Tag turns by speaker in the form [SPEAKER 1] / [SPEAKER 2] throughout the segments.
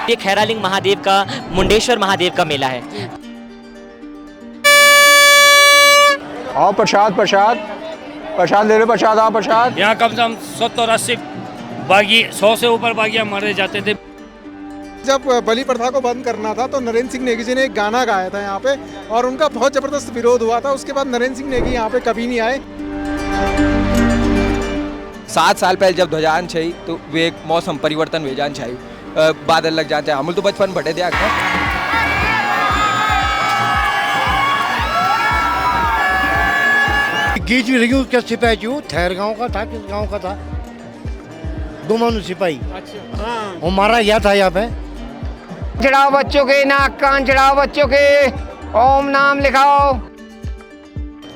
[SPEAKER 1] ये खैरालिंग महादेव का, मुंडेश्वर महादेव का मेला है।
[SPEAKER 2] आओ प्रसाद प्रसाद प्रसाद ले लो, प्रसाद आओ प्रसाद।
[SPEAKER 3] यहाँ कम से कम 70-80 बागी, 100 से ऊपर बागियाँ मारे जाते थे।
[SPEAKER 4] जब बलि प्रथा को बंद करना था तो नरेंद्र सिंह नेगी जी ने एक गाना गाया था यहाँ पे, और उनका बहुत ज़बरदस्त विरोध हुआ था। उसके बाद नरेंद्र सिंह नेगी यहाँ पे कभी नहीं आए।
[SPEAKER 5] 7 साल पहले जब ध्वजान छई तो वे एक मौसम परिवर्तन वेजान छाई, बादल लग जाते हैं। हम तो बचपन बटे दिया
[SPEAKER 6] गीच भी लगी उसका सिपाही क्यों ठहर गांव का था, किस गांव का था? दोमानु सिपाही। अच्छा हाँ। वो मारा गया था यहाँ पे।
[SPEAKER 7] चढ़ाओ बच्चों के, नाक कान चढ़ाओ बच्चों के, ओम नाम लिखाओ।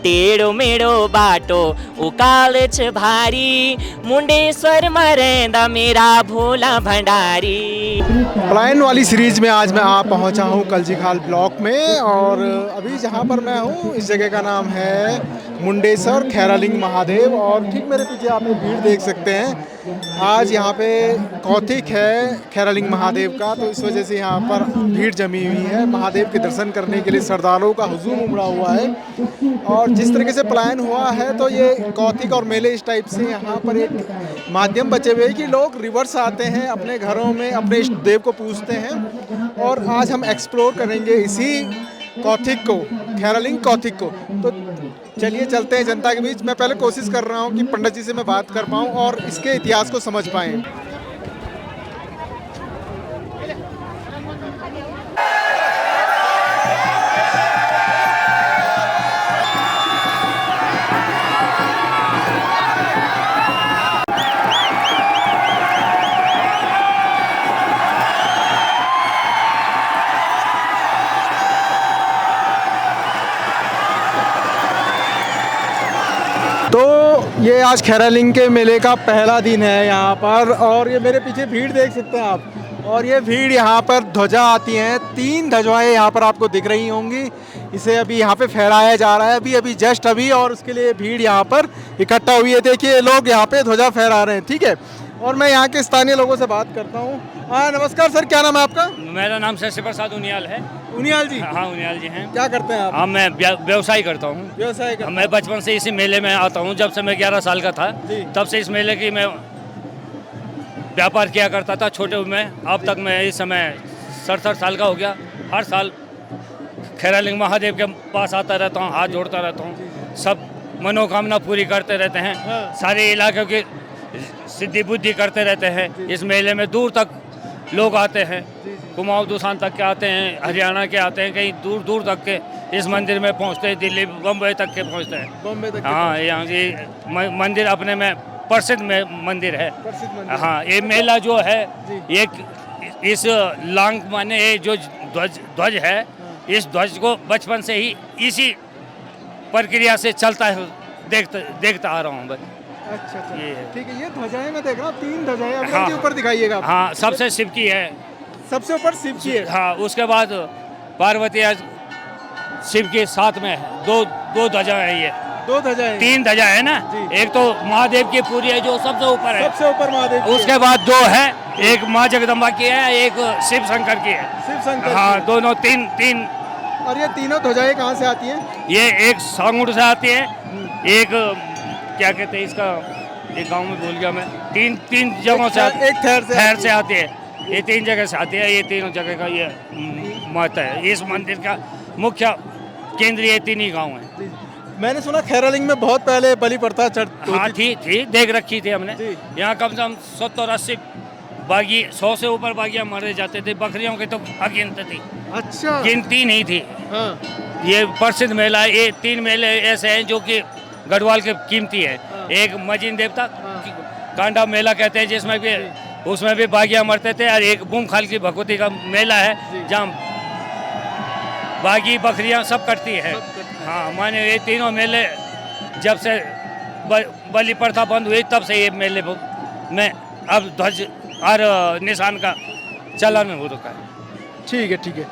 [SPEAKER 1] टेढ़ो मेढ़ो बाटो उकाल छ भारी, मुंडेश्वर मरेंदा मेरा भोला भंडारी।
[SPEAKER 4] पलायन वाली सीरीज में आज मैं पहुंचा हूं कलजीखाल ब्लॉक में, और अभी जहां पर मैं हूं इस जगह का नाम है मुंडेश्वर खैरालिंग महादेव। और ठीक मेरे पीछे आप भीड़ देख सकते हैं। आज यहाँ पे कौतिक है खैरालिंग महादेव का, तो इस वजह से यहाँ पर भीड़ जमी हुई है। महादेव के दर्शन करने के लिए श्रद्धालुओं का हुजूम उमड़ा हुआ है। और जिस तरीके से पलायन हुआ है तो ये कौतिक और मेले इस टाइप से यहाँ पर एक माध्यम बचे हुए हैं कि लोग रिवर्स आते हैं, अपने घरों में अपने इष्ट देव को पूजते हैं। और आज हम एक्सप्लोर करेंगे इसी कौतिक को, खैरालिंग कौतिक को। तो चलिए चलते हैं जनता के बीच। मैं पहले कोशिश कर रहा हूँ कि पंडित जी से मैं बात कर पाऊँ और इसके इतिहास को समझ पाएँ। तो ये आज खैरालिंग के मेले का पहला दिन है यहाँ पर, और ये मेरे पीछे भीड़ देख सकते हैं आप। और ये भीड़ यहाँ पर ध्वजा आती हैं, 3 ध्वजाएं यहाँ पर आपको दिख रही होंगी। इसे अभी यहाँ पे फहराया जा रहा है, अभी जस्ट अभी, और उसके लिए भीड़ यहाँ पर इकट्ठा हुई है। देखिए लोग यहाँ पे ध्वजा फहरा रहे हैं, ठीक है। और मैं यहाँ के स्थानीय लोगों से बात करता हूँ। हाँ नमस्कार सर, क्या नाम है आपका?
[SPEAKER 3] मेरा नाम शशि प्रसाद उनियाल है।
[SPEAKER 4] उनियाल जी?
[SPEAKER 3] हाँ उनियाल जी हैं।
[SPEAKER 4] क्या करते हैं आप?
[SPEAKER 3] हाँ मैं व्यवसाय करता हूँ।
[SPEAKER 4] व्यवसाय करते हैं?
[SPEAKER 3] मैं बचपन से इसी मेले में आता हूँ। जब से मैं 11 साल का था तब से इस मेले की मैं व्यापार किया करता था छोटे में। अब तक मैं इस समय 67 साल का हो गया। हर साल खैरालिंग महादेव के पास आता रहता हूँ, हाथ जोड़ता रहता हूँ। सब मनोकामना पूरी करते रहते हैं। सारे इलाकों की सिद्धि बुद्धि करते रहते हैं। इस मेले में दूर तक लोग आते हैं, कुमाऊं दूसान तक के आते हैं, हरियाणा के आते हैं, कहीं दूर दूर तक के इस मंदिर में पहुंचते हैं। दिल्ली बम्बई तक के पहुंचते हैं।
[SPEAKER 4] बॉम्बे तक?
[SPEAKER 3] हाँ यहाँ ये मंदिर अपने में प्रसिद्ध मंदिर है। हाँ ये मेला जो है एक इस लांग माने ये जो ध्वज है, इस ध्वज को बचपन से ही इसी प्रक्रिया से चलता है, देखता आ रहा हूँ।
[SPEAKER 4] अच्छा
[SPEAKER 3] ये
[SPEAKER 4] ठीक है। ये ध्वजाएं मैं देख रहा हूँ, 3 ध्वजाएं अपने
[SPEAKER 3] हाँ,
[SPEAKER 4] के ऊपर दिखाइएगा।
[SPEAKER 3] हाँ सबसे शिव की है।
[SPEAKER 4] सबसे ऊपर शिव की है?
[SPEAKER 3] हाँ उसके बाद पार्वती शिव के साथ में है। दो ध्वजा है। ये
[SPEAKER 4] 2 ध्वजाएं?
[SPEAKER 3] 3 ध्वजा है ना। एक तो महादेव की पूरी है जो सबसे ऊपर है।
[SPEAKER 4] सबसे ऊपर महादेव की
[SPEAKER 3] उसके बाद 2 है, एक माँ जगदम्बा की है, एक शिव शंकर की है।
[SPEAKER 4] शिव शंकर?
[SPEAKER 3] हाँ दोनों तीन।
[SPEAKER 4] और ये तीनों ध्वजाएं कहाँ से आती हैं?
[SPEAKER 3] ये एक सांगुड़ से आती है, एक क्या कहते हैं इसका, एक गांव में भूल गया मैं। तीन जगहों से,
[SPEAKER 4] एक
[SPEAKER 3] थैर से आती है। ये 3 जगह से आती है। ये तीनों जगह का ये महत्व है। इस मंदिर का मुख्य केंद्र ये 3 ही गाँव है।
[SPEAKER 4] मैंने सुना खैरालिंग में बहुत पहले बलि प्रथा
[SPEAKER 3] हाँ थी देख रखी थी हमने। यहाँ कम से कम 70-80 बागी, 100 से ऊपर बागियाँ मारे जाते थे। बकरियों की तो अगिनत थी। अच्छा, गिनती नहीं थी। हाँ। ये प्रसिद्ध मेला है। ये 3 मेले ऐसे हैं जो कि गढ़वाल के कीमती है। हाँ। एक मजीन देवता कांडा मेला कहते हैं, जिसमें भी उसमें भी बागियाँ मरते थे। और एक बूमखाल की भगवती का मेला है जहाँ बागी बकरियाँ सब कटती है। हाँ माने ये तीनों मेले जब से बलि प्रथा बंद हुई तब से ये मेले में अब ध्वज और निशान का चलन हो रखा है।
[SPEAKER 4] ठीक है ठीक है।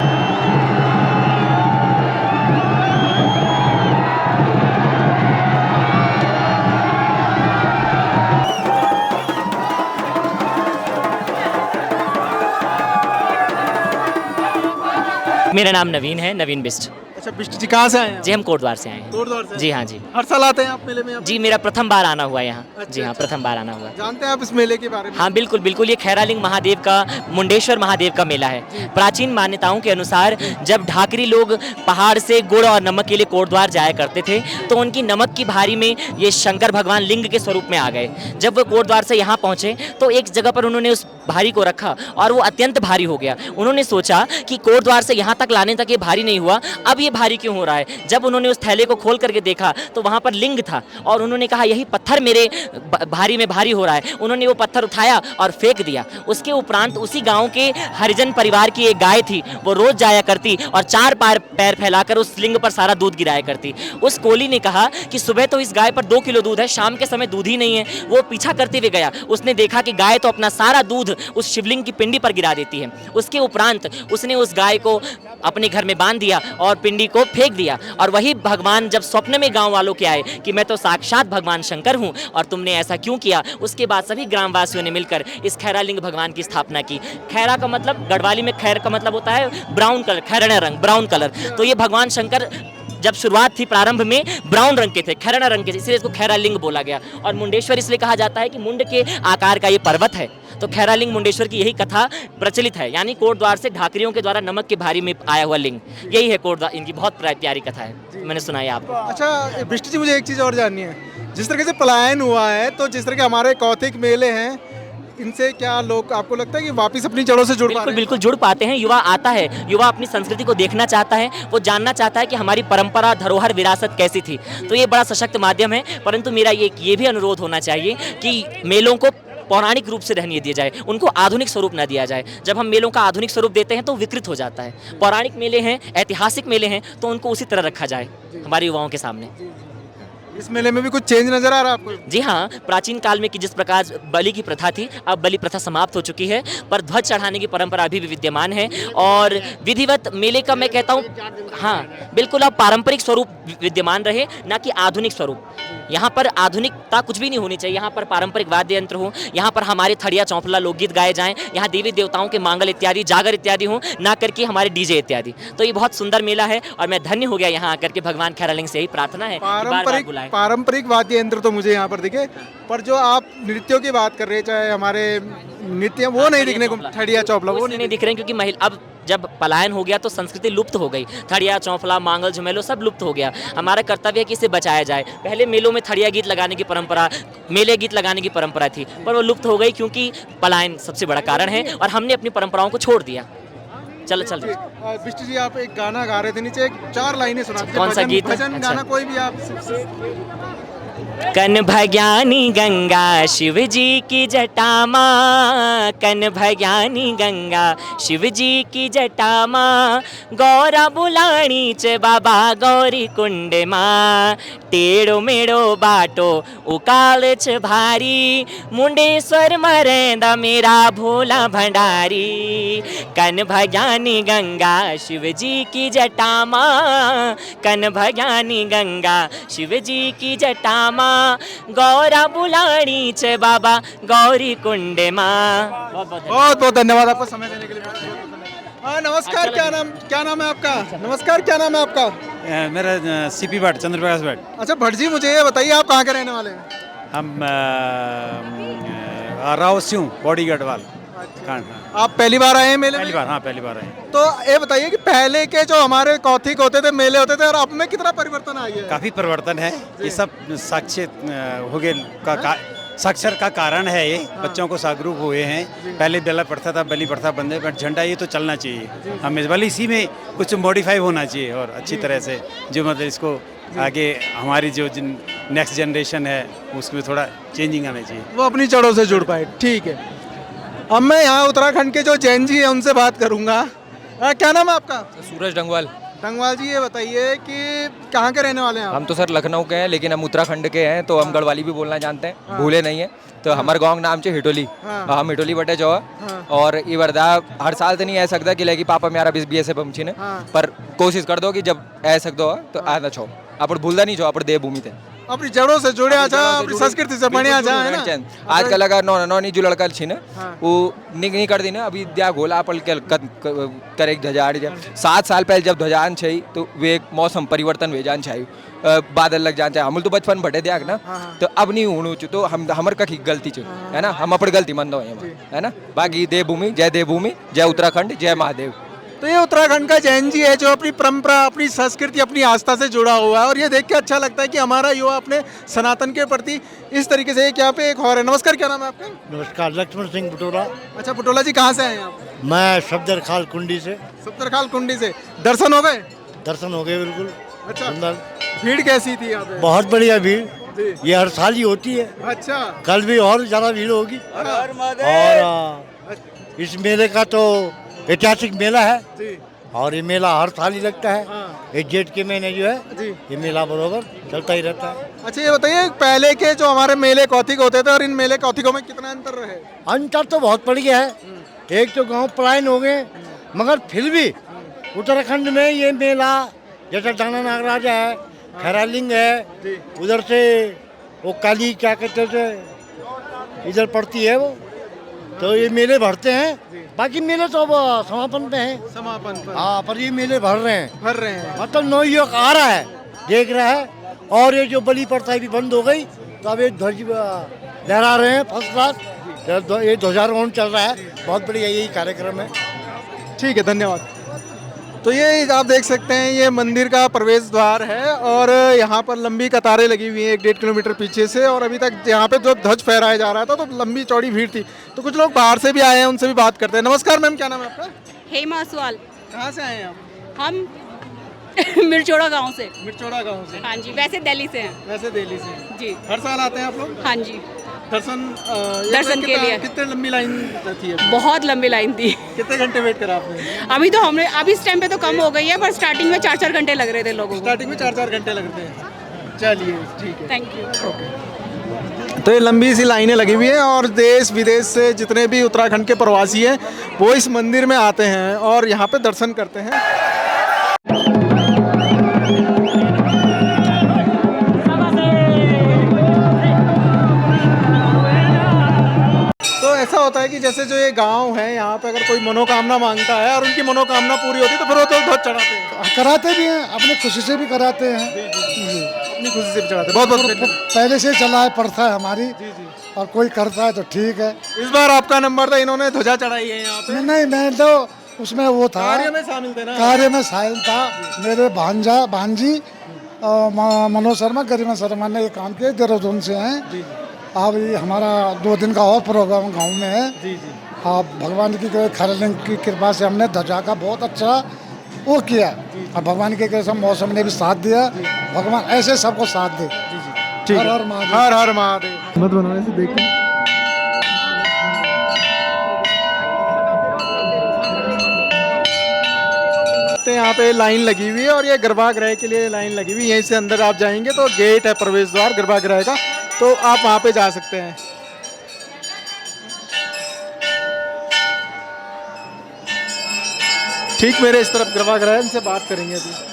[SPEAKER 1] मेरा नाम नवीन है, नवीन बिस्ट।
[SPEAKER 4] अच्छा बिष्ट जी कहाँ से आए हैं?
[SPEAKER 1] जी हम कोटद्वार से आए हैं।
[SPEAKER 4] कोटद्वार से?
[SPEAKER 1] जी हाँ जी।
[SPEAKER 4] हर साल आते हैं आप मेले में?
[SPEAKER 1] जी मेरा प्रथम बार आना हुआ है यहाँ।
[SPEAKER 4] अच्छा,
[SPEAKER 1] जी हाँ
[SPEAKER 4] अच्छा।
[SPEAKER 1] प्रथम बार आना हुआ है।
[SPEAKER 4] जानते हैं आप इस मेले के बारे में?
[SPEAKER 1] हाँ बिल्कुल बिल्कुल, ये खैरालिंग महादेव का, मुंडेश्वर महादेव का मेला है। प्राचीन मान्यताओं के अनुसार जब ढाकरी लोग पहाड़ से गुड़ और नमक के लिए कोटद्वार जाया करते थे तो उनकी नमक की भारी में ये शंकर भगवान लिंग के स्वरूप में आ गए। जब वो कोटद्वार से यहाँ पहुँचे तो एक जगह पर उन्होंने उस भारी को रखा और वो अत्यंत भारी हो गया। उन्होंने सोचा कि कोटद्वार से यहाँ तक लाने तक ये भारी नहीं हुआ, अब ये भारी क्यों हो रहा है। जब उन्होंने उस थैले को खोल करके देखा तो वहाँ पर लिंग था और उन्होंने कहा यही पत्थर मेरे भारी में भारी हो रहा है। उन्होंने वो पत्थर उठाया और फेंक दिया। उसके उपरांत उसी गांव के हरिजन परिवार की एक गाय थी, वो रोज जाया करती और चार पैर फैलाकर उस लिंग पर सारा दूध गिराया करती। उस कोली ने कहा कि सुबह तो इस गाय पर 2 किलो दूध है, शाम के समय दूध ही नहीं है। वो पीछा करते हुए गया, उसने देखा कि गाय तो अपना सारा दूध उस शिवलिंग की पिंडी पर गिरा देती है। उसके उपरांत उसने उस गाय को अपने घर में बांध दिया और पिंडी को फेंक दिया। और वही भगवान जब स्वप्न में गांव वालों के आए कि मैं तो साक्षात भगवान शंकर हूं और तुमने ऐसा क्यों किया, उसके बाद सभी ग्रामवासियों ने मिलकर इस खैरालिंग भगवान की स्थापना की। खैरा का मतलब गढ़वाली में खैर का मतलब होता है ब्राउन कलर, खैरना रंग, ब्राउन कलर। तो ये भगवान शंकर जब शुरुआत थी प्रारंभ में ब्राउन रंग के थे, खैरना रंग के थे, इसलिए इसको खैरालिंग बोला गया। और मुंडेश्वर इसलिए कहा जाता है कि मुंड के आकार का ये पर्वत है, तो खैरालिंग मुंडेश्वर की यही कथा प्रचलित है। यानी कोटद्वार से ढाकरियों के द्वारा नमक के भारी में आया हुआ लिंग, यही है कोटद्वार। इनकी बहुत प्यारी कथा है, मैंने सुनाई आपको।
[SPEAKER 4] अच्छा बिष्ट जी मुझे एक चीज़ और जाननी है, जिस तरह से पलायन हुआ है तो जिस तरह के हमारे कौतिक मेले हैं, इनसे क्या लोग आपको लगता है कि वापस अपनी जड़ों से जुड़ पा रहे हैं?
[SPEAKER 1] बिल्कुल जुड़ पाते हैं। युवा आता है, युवा अपनी संस्कृति को देखना चाहता है, वो जानना चाहता है कि हमारी परंपरा, धरोहर, विरासत कैसी थी। तो ये बड़ा सशक्त माध्यम है। परंतु मेरा ये भी अनुरोध होना चाहिए कि मेलों को पौराणिक रूप से रहने दिया जाए, उनको आधुनिक स्वरूप न दिया जाए। जब हम मेलों का आधुनिक स्वरूप देते हैं तो विकृत हो जाता है। पौराणिक मेले हैं, ऐतिहासिक मेले हैं, तो उनको उसी तरह रखा जाए हमारे युवाओं के सामने।
[SPEAKER 4] इस मेले में भी कुछ चेंज नजर आ रहा है आपको?
[SPEAKER 1] जी हाँ, प्राचीन काल में कि जिस प्रकार बलि की प्रथा थी, अब बलि प्रथा समाप्त हो चुकी है, पर ध्वज चढ़ाने की परंपरा अभी भी विद्यमान है। और विधिवत मेले का मैं कहता हूँ, हाँ बिल्कुल, अब पारंपरिक स्वरूप विद्यमान रहे, ना कि आधुनिक स्वरूप। यहाँ पर आधुनिकता कुछ भी नहीं होनी चाहिए। यहाँ पर पारंपरिक वाद्य यंत्र हो, यहाँ पर हमारे थड़िया चौंपला लोकगीत गाए जाएं, यहाँ देवी देवताओं के मांगल इत्यादि, जागर इत्यादि हो, ना करके हमारे डीजे इत्यादि। तो ये बहुत सुंदर मेला है और मैं धन्य हो गया यहाँ आकर के। भगवान खैरालिंग से यही प्रार्थना है, बार-बार बुलाएं।
[SPEAKER 4] पारंपरिक वाद्य यंत्र तो मुझे यहाँ पर दिखे, पर जो आप नृत्यों की बात कर रहे हैं, चाहे हमारे नृत्य वो नहीं दिखने को, थड़िया चौपला वो नहीं
[SPEAKER 1] दिख रहे हैं, क्योंकि अब जब पलायन हो गया तो संस्कृति लुप्त हो गई। थड़िया चौंफला, मांगल झुमेलो सब लुप्त हो गया। हमारा कर्तव्य है कि इसे बचाया जाए। पहले मेलों में थड़िया गीत लगाने की परंपरा, मेले गीत लगाने की परंपरा थी, पर वो लुप्त हो गई क्योंकि पलायन सबसे बड़ा कारण है और हमने अपनी परंपराओं को छोड़ दिया। चल
[SPEAKER 4] बिष्ट जी आप एक गाना गा रहे थे, नीचे 4 लाइनें सुना दीजिए।
[SPEAKER 1] कौन सा गीत?
[SPEAKER 4] भजन
[SPEAKER 1] अच्छा।
[SPEAKER 4] गाना कोई भी आप।
[SPEAKER 1] कन भज्ञानी गंगा शिव जी की जटा माँ, कन भज्ञानी गंगा शिव जी की जटा माँ, गौरा बुलाणी च बाबा गौरी कुंड माँ, टेढ़ो मेढ़ो बाटो उकाल छ भारी, मुंडेश्वर मरेंदा मेरा भोला भंडारी। कन भज्ञानी गंगा शिव जी की जटा माँ, कन भज्ञानी गंगा शिव जी की जटा माँ, गौरा बुलाणी च बाबा गौरी कुंड माँ।
[SPEAKER 4] बहुत बहुत धन्यवाद आपको समय देने के लिए। हाँ नमस्कार, क्या नाम है आपका? नमस्कार, क्या नाम है आपका?
[SPEAKER 8] मेरा सीपी भट्ट, चंद्रप्रकाश भट्ट।
[SPEAKER 4] अच्छा भट्ट जी, मुझे ये बताइए आप कहाँ के रहने वाले हैं?
[SPEAKER 8] हम राव सिंह बॉडी गढ़वाल।
[SPEAKER 4] आप पहली बार आए हैं मेले में?
[SPEAKER 8] पहली बार, हाँ पहली बार आए।
[SPEAKER 4] तो ये बताइए कि पहले के जो हमारे कौथिक होते थे, मेले होते थे, और अब में कितना परिवर्तन आ गया है?
[SPEAKER 8] काफ़ी परिवर्तन है। ये सब साक्षर हो गए साक्षर का कारण है। ये बच्चों को जागरूक हुए हैं। पहले बेला प्रथा था, बलि प्रथा बंद है, बट झंडा ये तो चलना चाहिए हमें, बल्कि इसी में कुछ मॉडिफाई होना चाहिए और अच्छी तरह से जो मतलब इसको आगे हमारी जो नेक्स्ट जनरेशन है उसमें थोड़ा चेंजिंग आना चाहिए,
[SPEAKER 4] वो अपनी जड़ों से जुड़ पाए। ठीक है, अब मैं यहाँ उत्तराखंड के जो जैन जी हैं उनसे बात करूँगा। क्या नाम है आपका?
[SPEAKER 5] सूरज डंगवाल।
[SPEAKER 4] डंगवाल जी, ये बताइए कि कहाँ के रहने वाले हैं आप?
[SPEAKER 5] हम तो सर लखनऊ के हैं, लेकिन हम उत्तराखंड के हैं, तो हम गढ़वाली भी बोलना जानते हैं, भूले नहीं है। तो हमारे गाँव का नाम है हिटोली। हम हिटोली बटे जो और ये वर्दा हर साल तो नहीं आ सकता कि लेकिन पापा मेरा भी ऐसे पहुंची ने, पर कोशिश कर दो कि जब आ सकते हो तो आना छो, आप भूलता नहीं छो, आप देवभूमि थे।
[SPEAKER 4] अपनी जड़ों से जुड़े आ जा, अपनी संस्कृति से बने आ जा, है ना।
[SPEAKER 5] आजकल अगर नौनी जो लड़का छी ना वो नहीं कर दी ना अभी द्या घोला पल के करे ध्वजाड़ 7 साल पहले जब ध्वजान छै तो वे एक मौसम परिवर्तन वे जान छै बादल लग जान चाहे हम तो बचपन भटे दिया ना तो अब नहीं होणु तो हम हमर कखी गलती छ है ना, हम अपनी गलती मान दो है ना। बाकी देवभूमि जय उत्तराखंड जय महादेव।
[SPEAKER 4] तो ये उत्तराखंड का जैन जी है जो अपनी परंपरा, अपनी संस्कृति, अपनी आस्था से जुड़ा हुआ है और ये देख के अच्छा लगता है कि हमारा युवा अपने सनातन के प्रति इस तरीके से। क्या पे एक और है। नमस्कार, क्या नाम है आपका?
[SPEAKER 6] नमस्कार, लक्ष्मण सिंह बुटोला।
[SPEAKER 4] अच्छा बुटोला जी, कहाँ से आए हैं आप?
[SPEAKER 6] मैं सफदरखाल कुंडी से।
[SPEAKER 4] सफदरखाल कुंडी से। दर्शन हो गए?
[SPEAKER 6] दर्शन हो गए बिल्कुल।
[SPEAKER 4] अच्छा,
[SPEAKER 6] सुंदर।
[SPEAKER 4] भीड़ कैसी थी यहाँ पे?
[SPEAKER 6] बहुत बढ़िया भीड़,
[SPEAKER 4] जी।
[SPEAKER 6] ये हर साल ही होती है।
[SPEAKER 4] अच्छा,
[SPEAKER 6] कल भी और ज्यादा भीड़ होगी। और इस मेले का तो ऐतिहासिक मेला है
[SPEAKER 4] जी।
[SPEAKER 6] और ये मेला हर साल ही लगता है।
[SPEAKER 4] हाँ।
[SPEAKER 6] ये जेठ के महीने जो है
[SPEAKER 4] जी।
[SPEAKER 6] ये मेला बरोबर चलता ही रहता है।
[SPEAKER 4] अच्छा ये बताइए, पहले के जो हमारे मेले कौथिक होते थे और इन मेले कौथिकों में कितना अंतर है?
[SPEAKER 6] अंतर तो बहुत पड़ गया है। एक तो गांव पलायन हो गए, मगर फिर भी उत्तराखंड में ये मेला जैसे डाना नागराजा है, खैरालिंग है, उधर से वो काली क्या कहते थे इधर पड़ती है वो, तो ये मेले भरते हैं। बाकी मेले तो अब समापन पे हैं।
[SPEAKER 4] समापन पर।
[SPEAKER 6] हाँ, पर ये मेले भर रहे हैं।
[SPEAKER 4] भर रहे हैं।
[SPEAKER 6] मतलब नवयुवक आ रहा है, देख रहा है। और ये जो बलि प्रथा भी बंद हो गई तो अब ये ध्वज लहरा रहे हैं फर्स्ट क्लास। ये ध्वजारोहण चल रहा है, बहुत बढ़िया यही कार्यक्रम है।
[SPEAKER 4] ठीक है, धन्यवाद। तो ये आप देख सकते हैं ये मंदिर का प्रवेश द्वार है और यहाँ पर लंबी कतारें लगी हुई हैं 1-1.5 किलोमीटर पीछे से। और अभी तक यहाँ पे जो ध्वज फहराया जा रहा था तो लंबी चौड़ी भीड़ थी। तो कुछ लोग बाहर से भी आए हैं, उनसे भी बात करते हैं। नमस्कार मैम, क्या नाम है आपका?
[SPEAKER 9] हेमा सवाल।
[SPEAKER 4] कहाँ से आए हैं आप?
[SPEAKER 9] हम मिर्चोड़ा गांव से।
[SPEAKER 4] मिर्चोड़ा गाँव से?
[SPEAKER 9] हाँ जी, वैसे दिल्ली से हैं।
[SPEAKER 4] वैसे दिल्ली से
[SPEAKER 9] जी।
[SPEAKER 4] हर साल आते हैं आप लोग?
[SPEAKER 9] हाँ जी,
[SPEAKER 4] दर्शन
[SPEAKER 9] के लिए।
[SPEAKER 4] कितने लंबी लाइन थी अभी?
[SPEAKER 9] बहुत लंबी लाइन थी।
[SPEAKER 4] कितने घंटे वेट करा आपने?
[SPEAKER 9] अभी तो हमने अभी इस टाइम पे तो कम हो गई है, पर स्टार्टिंग में 4-4 घंटे लग रहे थे लोगों को।
[SPEAKER 4] स्टार्टिंग में 4-4 घंटे लगते हैं। चलिए ठीक है,
[SPEAKER 9] थैंक यू।
[SPEAKER 4] तो ये लंबी सी लाइनें लगी हुई हैं और देश विदेश से जितने भी उत्तराखंड के प्रवासी हैं वो इस मंदिर में आते हैं और यहाँ पे दर्शन करते हैं। तो ऐसा होता है कि जैसे जो ये गांव है यहाँ पे अगर कोई मनोकामना मांगता है और उनकी मनोकामना पूरी होती है तो फिर वो तो ध्वज चढ़ाते हैं।
[SPEAKER 10] कराते भी हैं, अपनी खुशी से भी कराते हैं।
[SPEAKER 4] अपनी खुशी से भी चढ़ाते हैं। बहुत बहुत
[SPEAKER 10] पहले से चला है, प्रथा है हमारी। और कोई करता है तो ठीक है।
[SPEAKER 4] इस बार आपका नंबर था, इन्होंने ध्वजा चढ़ाई है यहाँ पे?
[SPEAKER 10] नहीं, मैं तो उसमें वो था,
[SPEAKER 4] कार्य में शामिल थे ना?
[SPEAKER 10] कार्य में शामिल था। मेरे भांजी मनोज शर्मा, गरिमा शर्मा ने ये काम किया, देहरादून से हैं। अब ये हमारा 2 दिन का और प्रोग्राम गांव में है।
[SPEAKER 4] जी जी।
[SPEAKER 10] आप भगवान की खैरालिंग की कृपा से हमने ध्वजा का बहुत अच्छा वो किया। और भगवान के कृपा से मौसम ने भी साथ दिया। भगवान ऐसे सबको साथ दे।
[SPEAKER 4] ठीक है।
[SPEAKER 10] हर हर महादेव।
[SPEAKER 4] हर हर महादेव। मत बनाने से देखिए। यहाँ पे लाइन लगी हुई है और ये गर्भागृह के लिए लाइन लगी हुई है। यहीं से अंदर आप जाएंगे तो गेट है, प्रवेश द्वार गर्भागृह का, तो आप वहाँ पे जा सकते हैं। ठीक मेरे इस तरफ गर्भागृह है, इनसे बात करेंगे अभी।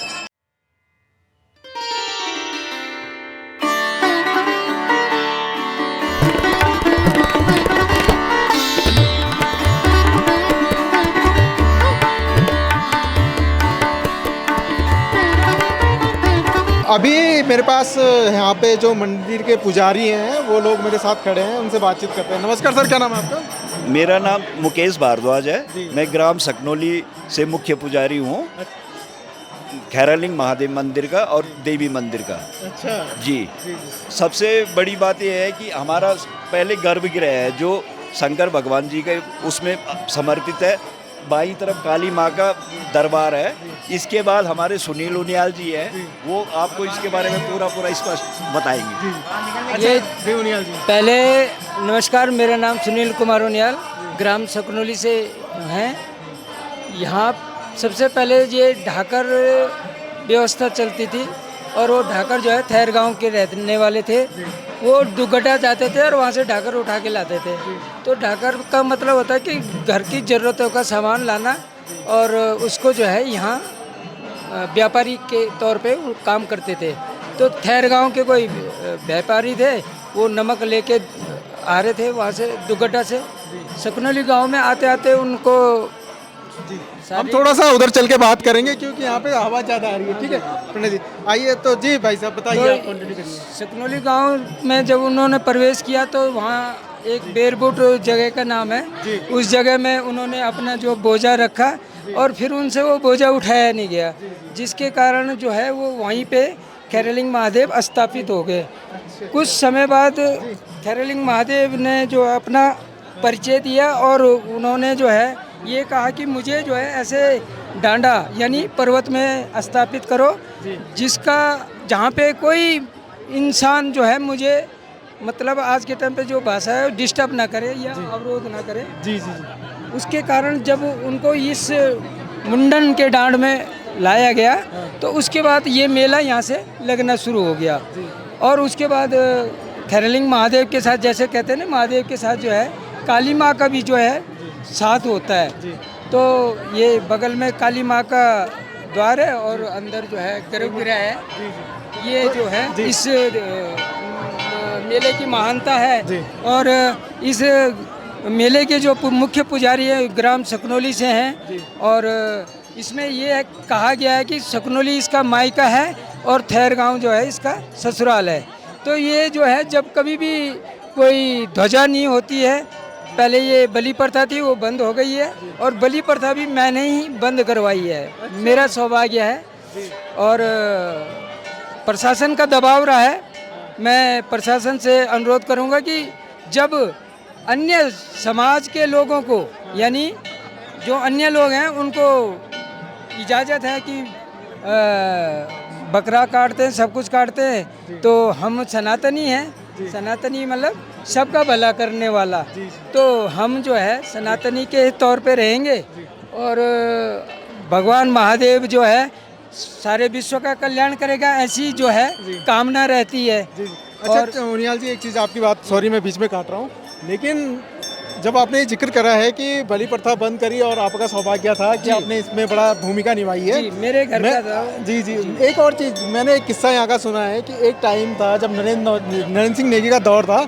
[SPEAKER 4] अभी मेरे पास यहाँ पे जो मंदिर के पुजारी हैं वो लोग मेरे साथ खड़े हैं, उनसे बातचीत करते हैं। नमस्कार सर, क्या नाम है आपका?
[SPEAKER 11] मेरा नाम मुकेश भारद्वाज है। मैं ग्राम सकनोली से मुख्य पुजारी हूँ, खैरालिंग महादेव मंदिर का और देवी मंदिर का।
[SPEAKER 4] अच्छा
[SPEAKER 11] जी। सबसे बड़ी बात यह है कि हमारा पहले गर्भगृह है जो शंकर भगवान जी के उसमें समर्पित है। बाईं तरफ काली माँ का दरबार है। इसके बाद हमारे सुनील उनियाल जी हैं, वो आपको इसके बारे में पूरा स्पष्ट बताएंगे।
[SPEAKER 12] ये पहले नमस्कार, मेरा नाम सुनील कुमार उनियाल, ग्राम सकनोली से हैं। यहाँ सबसे पहले ये ढाकर व्यवस्था चलती थी और वो ढाकर जो है थैर गांव के रहने वाले थे। वो दुगटा जाते थे और वहाँ से ढाकर उठा के लाते थे। तो ढाकर का मतलब होता है कि घर की ज़रूरतों का सामान लाना और उसको जो है यहाँ व्यापारी के तौर पे काम करते थे। तो थैर गांव के कोई व्यापारी थे, वो नमक लेके आ रहे थे वहाँ से दुगड्डा से सकनौली गांव में आते आते उनको
[SPEAKER 4] हम थोड़ा सा उधर चल के बात करेंगे क्योंकि यहाँ पे आवाज़ ज़्यादा आ रही है। ठीक है पंडित जी, आइए। तो जी भाई साहब बताइए, आप कंटिन्यू करिए।
[SPEAKER 12] सकनौली गांव में जब उन्होंने प्रवेश किया तो वहाँ एक बेरबुट जगह का नाम है, उस जगह में उन्होंने अपना जो बोझा रखा और फिर उनसे वो बोझा उठाया नहीं गया, जिसके कारण जो है वो वहीं पे खैरलिंग महादेव स्थापित हो गए। कुछ समय बाद खैरलिंग महादेव ने जो अपना परिचय दिया और उन्होंने जो है ये कहा कि मुझे जो है ऐसे डांडा यानी पर्वत में स्थापित करो, जिसका जहाँ पे कोई इंसान जो है मुझे मतलब आज के टाइम पे जो भाषा है डिस्टर्ब ना करे या अवरोध ना करे।
[SPEAKER 4] जी जी जी।
[SPEAKER 12] उसके कारण जब उनको इस मुंडन के डांड में लाया गया तो उसके बाद ये मेला यहाँ से लगना शुरू हो गया। और उसके बाद खैरलिंग महादेव के साथ जैसे कहते हैं ना, महादेव के साथ जो है काली माँ का भी जो है साथ होता है। तो ये बगल में काली माँ का द्वार है और अंदर जो है गर्भगृह है। ये जो है इस मेले की महानता है। और इस मेले के जो मुख्य पुजारी है ग्राम सकनौली से हैं और इसमें ये कहा गया है कि सकनौली इसका मायका है और थैर गांव जो है इसका ससुराल है। तो ये जो है जब कभी भी कोई ध्वजा नहीं होती है, पहले ये बलि प्रथा थी वो बंद हो गई है और बलि प्रथा भी मैंने ही बंद करवाई है। मेरा सौभाग्य है और प्रशासन का दबाव रहा है। मैं प्रशासन से अनुरोध करूंगा कि जब अन्य समाज के लोगों को यानी जो अन्य लोग हैं उनको इजाज़त है कि बकरा काटते हैं, सब कुछ काटते हैं, तो हम सनातनी हैं। सनातनी मतलब सबका भला करने वाला, तो हम जो है सनातनी के तौर पे रहेंगे और भगवान महादेव जो है सारे विश्व का कल्याण करेगा, ऐसी जो है कामना रहती है।
[SPEAKER 4] अच्छा उनियाल जी, एक चीज़ आपकी बात, सॉरी मैं बीच में काट रहा हूँ, लेकिन जब आपने जिक्र करा है कि बलि प्रथा बंद करी और आपका सौभाग्य था कि आपने इसमें बड़ा भूमिका निभाई है।
[SPEAKER 12] जी, मेरे घर का था।
[SPEAKER 4] जी जी। एक और चीज़ मैंने एक किस्सा यहाँ का सुना है कि एक टाइम था जब नरेंद्र सिंह नेगी का दौर था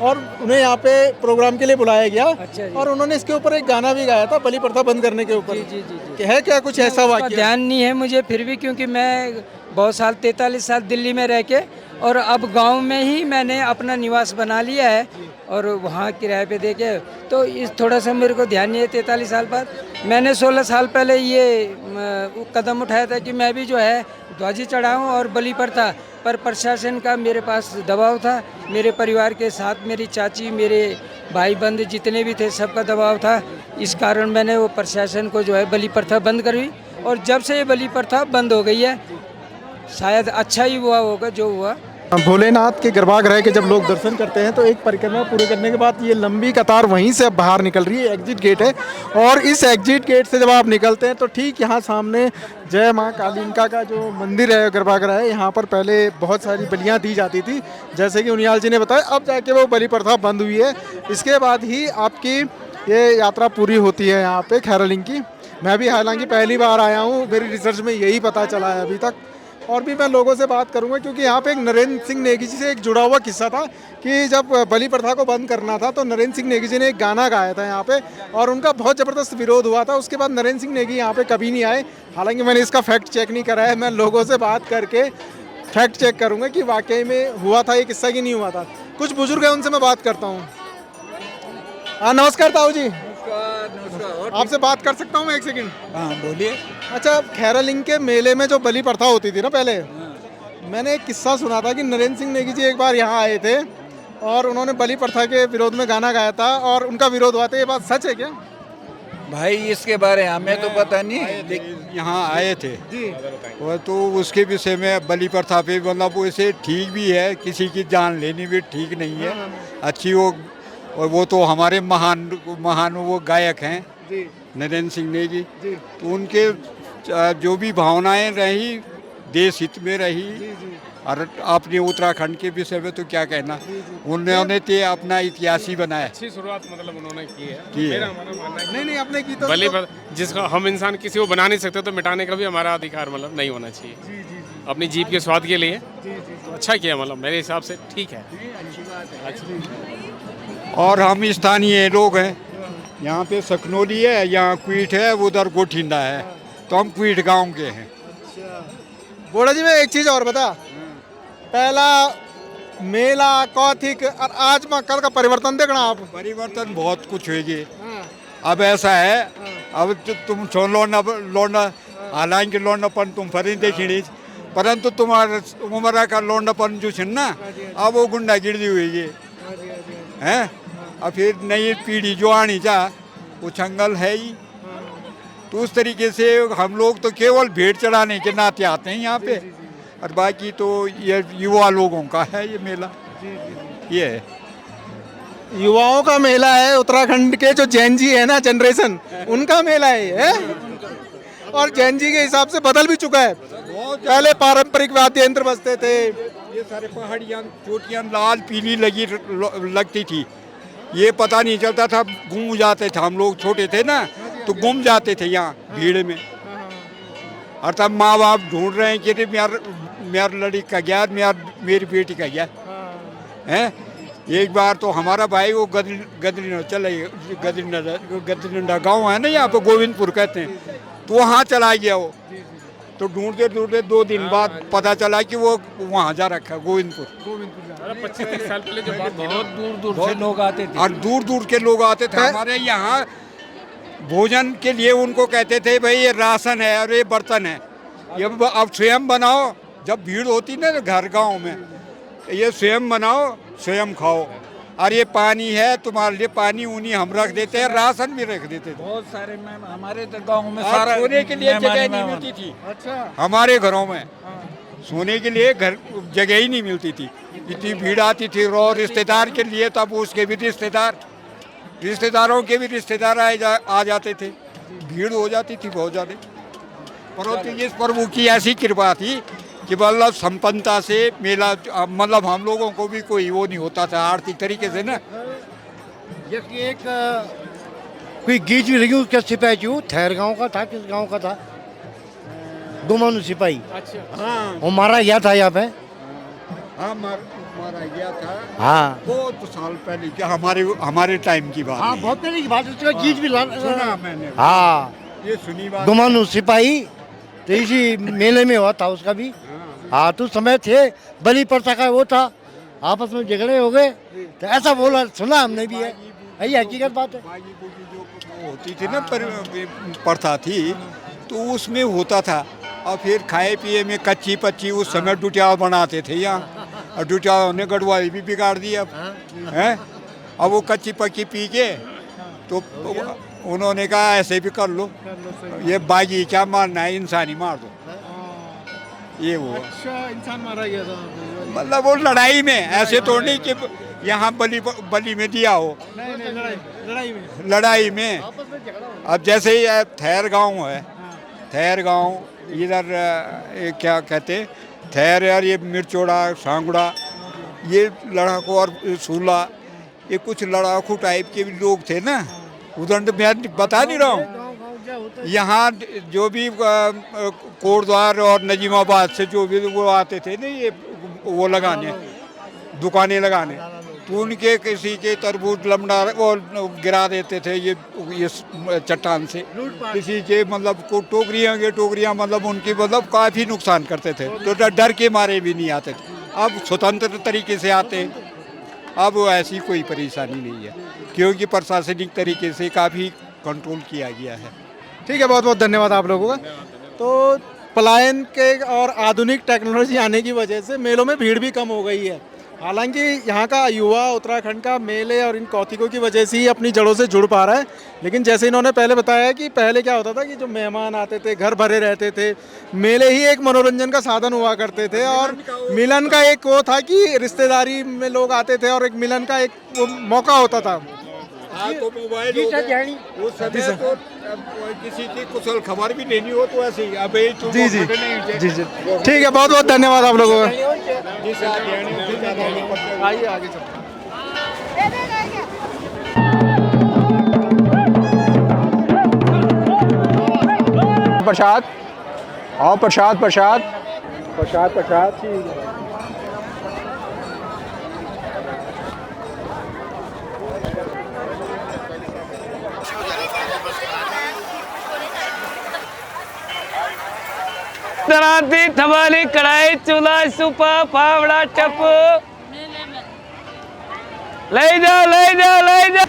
[SPEAKER 4] और उन्हें यहाँ पे प्रोग्राम के लिए बुलाया गया।
[SPEAKER 12] अच्छा
[SPEAKER 4] और उन्होंने इसके ऊपर एक गाना भी गाया था बलि प्रथा बंद करने के ऊपर।
[SPEAKER 12] जी।
[SPEAKER 4] है क्या कुछ ऐसा वाक़या?
[SPEAKER 12] ध्यान नहीं है मुझे फिर भी, क्योंकि मैं बहुत साल 43 साल दिल्ली में रह के और अब गांव में ही मैंने अपना निवास बना लिया है और वहाँ किराए पे दे के, तो इस थोड़ा सा मेरे को ध्यान नहीं है। 43 साल बाद मैंने 16 साल पहले ये कदम उठाया था कि मैं भी जो है ध्वजी चढ़ाऊँ और बलि प्रथा पर प्रशासन का मेरे पास दबाव था, मेरे परिवार के साथ मेरी चाची, मेरे भाई बंधु जितने भी थे सबका दबाव था। इस कारण मैंने वो प्रशासन को जो है बलि प्रथा बंद करी और जब से ये बलि प्रथा बंद हो गई है शायद अच्छा ही हुआ होगा जो हुआ।
[SPEAKER 4] भोलेनाथ के गर्भागृह के जब लोग दर्शन करते हैं तो एक परिक्रमा पूरे करने के बाद ये लंबी कतार वहीं से अब बाहर निकल रही है। एग्जिट गेट है और इस एग्जिट गेट से जब आप निकलते हैं तो ठीक यहाँ सामने जय माँ कालिंका का जो मंदिर है, गर्भागृह है, यहाँ पर पहले बहुत सारी बलियाँ दी जाती थी, जैसे कि उनियाल जी ने बताया। अब जाके वो बलि प्रथा बंद हुई है। इसके बाद ही आपकी ये यात्रा पूरी होती है यहाँ पे खैरलिंग की। मैं भी हालांकि पहली बार आया हूँ, मेरी रिसर्च में यही पता चला है अभी तक। और भी मैं लोगों से बात करूंगा क्योंकि यहाँ पे एक नरेंद्र सिंह नेगी जी से एक जुड़ा हुआ किस्सा था कि जब बलि प्रथा को बंद करना था तो नरेंद्र सिंह नेगी जी ने एक गाना गाया था यहाँ पे और उनका बहुत ज़बरदस्त विरोध हुआ था। उसके बाद नरेंद्र सिंह नेगी यहाँ पे कभी नहीं आए। हालांकि मैंने इसका फैक्ट चेक नहीं करा है, मैं लोगों से बात करके फैक्ट चेक करूँगा कि वाकई में हुआ था ये किस्सा कि नहीं हुआ था। कुछ बुजुर्ग हैं उनसे मैं बात करता हूँ। हाँ नमस्कार ताऊ जी, आपसे बात कर सकता हूँ मैं एक सेकंड?
[SPEAKER 13] हाँ बोलिए।
[SPEAKER 4] अच्छा, खैरलिंग के मेले में जो बलि प्रथा होती थी ना पहले, मैंने एक किस्सा सुना था कि नरेंद्र सिंह नेगी जी एक बार यहाँ आए थे और उन्होंने बलि प्रथा के विरोध में गाना गाया था और उनका विरोध हुआ था। ये बात सच है क्या?
[SPEAKER 13] भाई इसके बारे हमें तो पता नहीं,
[SPEAKER 8] यहाँ आए थे वो तो उसके विषय में बलि प्रथा पे मतलब वैसे ठीक भी है, किसी की जान लेनी भी ठीक नहीं है, अच्छी वो। और वो तो हमारे महान वो गायक हैं नरेंद्र सिंह नेगी, तो उनके जो भी भावनाएं रही देश हित में रही। और अपने उत्तराखंड के विषय में तो क्या कहना, उन्होंने तो अपना इतिहास ही बनाया।
[SPEAKER 14] अच्छी शुरुआत मतलब उन्होंने की है।
[SPEAKER 4] मेरा हमारा मानना है नहीं आपने की तो
[SPEAKER 14] भले जिसका हम इंसान किसी को बना नहीं सकते तो मिटाने का भी हमारा अधिकार मतलब नहीं होना चाहिए अपनी जीभ के स्वाद के लिए। अच्छा किया, मतलब मेरे हिसाब से ठीक है।
[SPEAKER 15] और हम स्थानीय लोग हैं, यहाँ पे सकनोली है, यहाँ क्वीट है, उधर गोठिंडा है, तो हम क्वीट गांव के हैं।
[SPEAKER 4] बोड़ा जी मैं एक चीज़ और बता, पहला मेला कौथिक और आज में कल का परिवर्तन देखना आप।
[SPEAKER 15] परिवर्तन बहुत कुछ होगी। अब ऐसा है, अब तुम छो लौंडा हालांकि लौंडापन तुम फरी देखी, परंतु तुम्हारा उम्र का लौंडापन जो है ना, अब वो गुंडागिर्दी हुई है। और फिर नई पीढ़ी जो आनी चाह वो छंगल है ही। तो उस तरीके से हम लोग तो केवल भेंट चढ़ाने के नाते आते हैं यहाँ पे, और बाकी तो ये युवा लोगों का है ये मेला। ये है
[SPEAKER 4] युवाओं का मेला है, उत्तराखंड के जो जैन जी है ना जनरेशन, उनका मेला है ये, और जैन जी के हिसाब से बदल भी चुका है। पहले पारंपरिक वाद्य यंत्र बजते थे,
[SPEAKER 15] ये सारे पहाड़ियाँ चोटियाँ लाल पीली लगती थी, ये पता नहीं चलता था, गुम जाते थे। हम लोग छोटे थे ना तो गुम जाते थे यहाँ भीड़ में, और तब माँ बाप ढूंढ रहे हैं कि मेरा लड़की का गया, मेरी बेटी का गया है। एक बार तो हमारा भाई वो गदरिंडा गांव है ना, यहाँ पे गोविंदपुर कहते हैं, तो वहाँ चला गया वो। तो ढूंढते ढूंढते 2 दिन बाद पता चला कि वो वहाँ जा रखा है गोविंदपुर।
[SPEAKER 14] 25-30 साल पहले जो बात
[SPEAKER 13] बहुत दूर दूर से लोग आते थे,
[SPEAKER 15] और दूर दूर के लोग आते थे हमारे यहाँ भोजन के लिए। उनको कहते थे भाई ये राशन है और ये बर्तन है, ये अब स्वयं बनाओ। जब भीड़ होती ना घर गांव में, ये स्वयं बनाओ स्वयं खाओ, और ये पानी है तुम्हारे लिए, पानी उन्हीं हम रख देते हैं, राशन भी रख देते थे।
[SPEAKER 13] बहुत सारे हमारे तो गांव में सारा
[SPEAKER 15] सोने के लिए जगह नहीं मिलती थी। अच्छा, हमारे घरों में सोने के लिए घर जगह ही नहीं मिलती थी, इतनी भीड़ आती थी। और रिश्तेदार के लिए तब उसके भी रिश्तेदारों के भी रिश्तेदार आ जाते थे, भीड़ हो जाती थी बहुत ज़्यादा। परंतु इस प्रभु की ऐसी कृपा थी कि मतलब संपन्नता से मेला, मतलब हम लोगों को भी कोई वो नहीं होता था आर्थिक तरीके से ना।
[SPEAKER 6] एक कोई गीत भी लगी उसका सिपाही जो थैर गांव का था, किस गांव का था, गुमानू सिपाही।
[SPEAKER 15] अच्छा, हाँ,
[SPEAKER 6] वो मारा गया था यहाँ पे।
[SPEAKER 15] हाँ, मारा गया था।
[SPEAKER 6] हाँ,
[SPEAKER 15] बहुत साल पहले, क्या हमारे टाइम की बात।
[SPEAKER 6] हाँ, बहुत पहले की बात। उसका गीत भी
[SPEAKER 15] सुना मैंने।
[SPEAKER 6] हाँ,
[SPEAKER 15] ये सुनी बात।
[SPEAKER 6] गुमानू सिपाही तो इसी मेले में हुआ था उसका भी। हाँ, तो समय थे बलि प्रथा का वो था, आपस में झगड़े हो गए, तो ऐसा बोला सुना हमने भी है, यही हकीकत बात है।
[SPEAKER 15] जो होती थी ना प्रथा थी, तो उसमें होता था। और फिर खाए पिए में कच्ची पच्ची उस समय डुटिया बनाते थे यहाँ, और डुटिया ने गढ़वाली भी बिगाड़ दी अब है। अब वो कच्ची पक्की पी के तो उन्होंने कहा ऐसे भी कर लो, ये बागी क्या मारना है, इंसानी मार दो, ये वो।
[SPEAKER 4] अच्छा, इंसान मारा गया था,
[SPEAKER 15] मतलब वो लड़ाई में, ऐसे तो नहीं कि यहाँ बलि में दिया हो, लड़ाई में। अब जैसे ही थैर गांव है, थैर गांव इधर क्या कहते, थैर यार, ये मिर्चोड़ा सांगुड़ा, ये लड़ाकू और सूला, ये कुछ लड़ाकू टाइप के भी लोग थे ना उधर। तो मैं बता नहीं रहा हूँ, यहाँ जो भी कोटद्वार और नजीमाबाद से जो भी वो आते थे ना, ये वो लगाने दुकानें लगाने, तो उनके किसी के तरबूज लमड़ा वो गिरा देते थे ये चट्टान से, किसी के मतलब को टोकरियाँ मतलब उनकी मतलब काफ़ी नुकसान करते थे। तो डर के मारे भी नहीं आते थे, अब स्वतंत्र तरीके से आते हैं। अब ऐसी कोई परेशानी नहीं है, क्योंकि प्रशासनिक तरीके से काफ़ी कंट्रोल किया गया है।
[SPEAKER 4] ठीक है, बहुत बहुत धन्यवाद आप लोगों का। तो पलायन के और आधुनिक टेक्नोलॉजी आने की वजह से मेलों में भीड़ भी कम हो गई है। हालांकि यहाँ का युवा उत्तराखंड का मेले और इन कौतिकों की वजह से ही अपनी जड़ों से जुड़ पा रहा है। लेकिन जैसे इन्होंने पहले बताया कि पहले क्या होता था कि जो मेहमान आते थे, घर भरे रहते थे, मेले ही एक मनोरंजन का साधन हुआ करते थे, और मिलन का एक वो था कि रिश्तेदारी में लोग आते थे और एक मिलन का एक वो मौका होता था।
[SPEAKER 15] तो मोबाइल उस समय तो किसी की कुशल खबर भी लेनी हो तो ऐसे ही अब
[SPEAKER 4] जी जी जी जी ठीक है, बहुत बहुत धन्यवाद आप लोगों का। आइए आगे चलते हैं।
[SPEAKER 2] प्रसाद, आओ प्रसाद प्रसाद प्रसाद प्रसाद।
[SPEAKER 16] सराती थवाली कढ़ाई चूल्हा सुपा फावड़ा टप ले जा ले जा ले जा।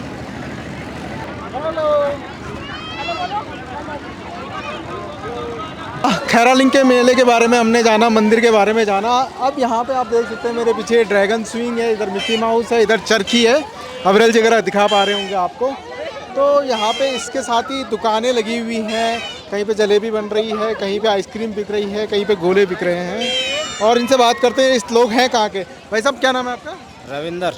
[SPEAKER 4] खैरालिंग के मेले के बारे में हमने जाना, मंदिर के बारे में जाना। अब यहाँ पे आप देख सकते हैं मेरे पीछे ड्रैगन स्विंग है, इधर मिकी माउस है, इधर चरखी है, अवरेल जगह दिखा पा रहे होंगे आपको। तो यहाँ पे इसके साथ ही दुकानें लगी हुई हैं, कहीं पे जलेबी बन रही है, कहीं पे आइसक्रीम बिक रही है, कहीं पे गोले बिक रहे हैं। और इनसे बात करते हैं, इस लोग हैं कहाँ के? भाई साहब क्या नाम है आपका?
[SPEAKER 17] रविंदर।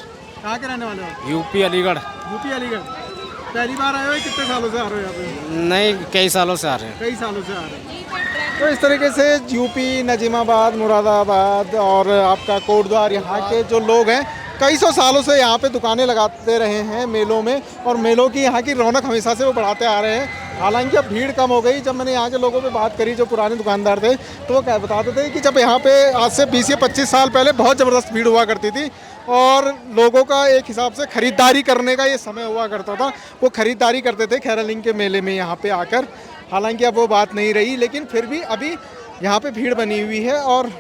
[SPEAKER 4] कहाँ के रहने वाले हो?
[SPEAKER 17] यूपी अलीगढ़।
[SPEAKER 4] यूपी अलीगढ़। पहली बार आए हो, कितने सालों से आ रहे हो यहाँ पे?
[SPEAKER 17] नहीं, कई सालों से आ रहे हैं।
[SPEAKER 4] कई सालों से आ रहे हैं। तो इस तरीके से यूपी, नजीमाबाद, मुरादाबाद और आपका कोटद्वार, यहाँ के जो लोग हैं कई सौ सालों से यहाँ पे दुकानें लगाते रहे हैं मेलों में, और मेलों की यहाँ की रौनक हमेशा से वो बढ़ाते आ रहे हैं। हालांकि अब भीड़ कम हो गई। जब मैंने यहाँ के लोगों पे बात करी, जो पुराने दुकानदार थे, तो वो क्या बताते थे कि जब यहाँ पे आज से 20 या 25 साल पहले बहुत ज़बरदस्त भीड़ हुआ करती थी, और लोगों का एक हिसाब से ख़रीदारी करने का ये समय हुआ करता था। वो ख़रीदारी करते थे खैरालिंग के मेले में यहाँ पे आकर। हालांकि अब वो बात नहीं रही, लेकिन फिर भी अभी यहाँ पे भीड़ बनी हुई है, और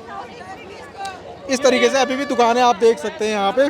[SPEAKER 4] इस तरीके से अभी भी दुकानें आप देख सकते हैं यहाँ पे।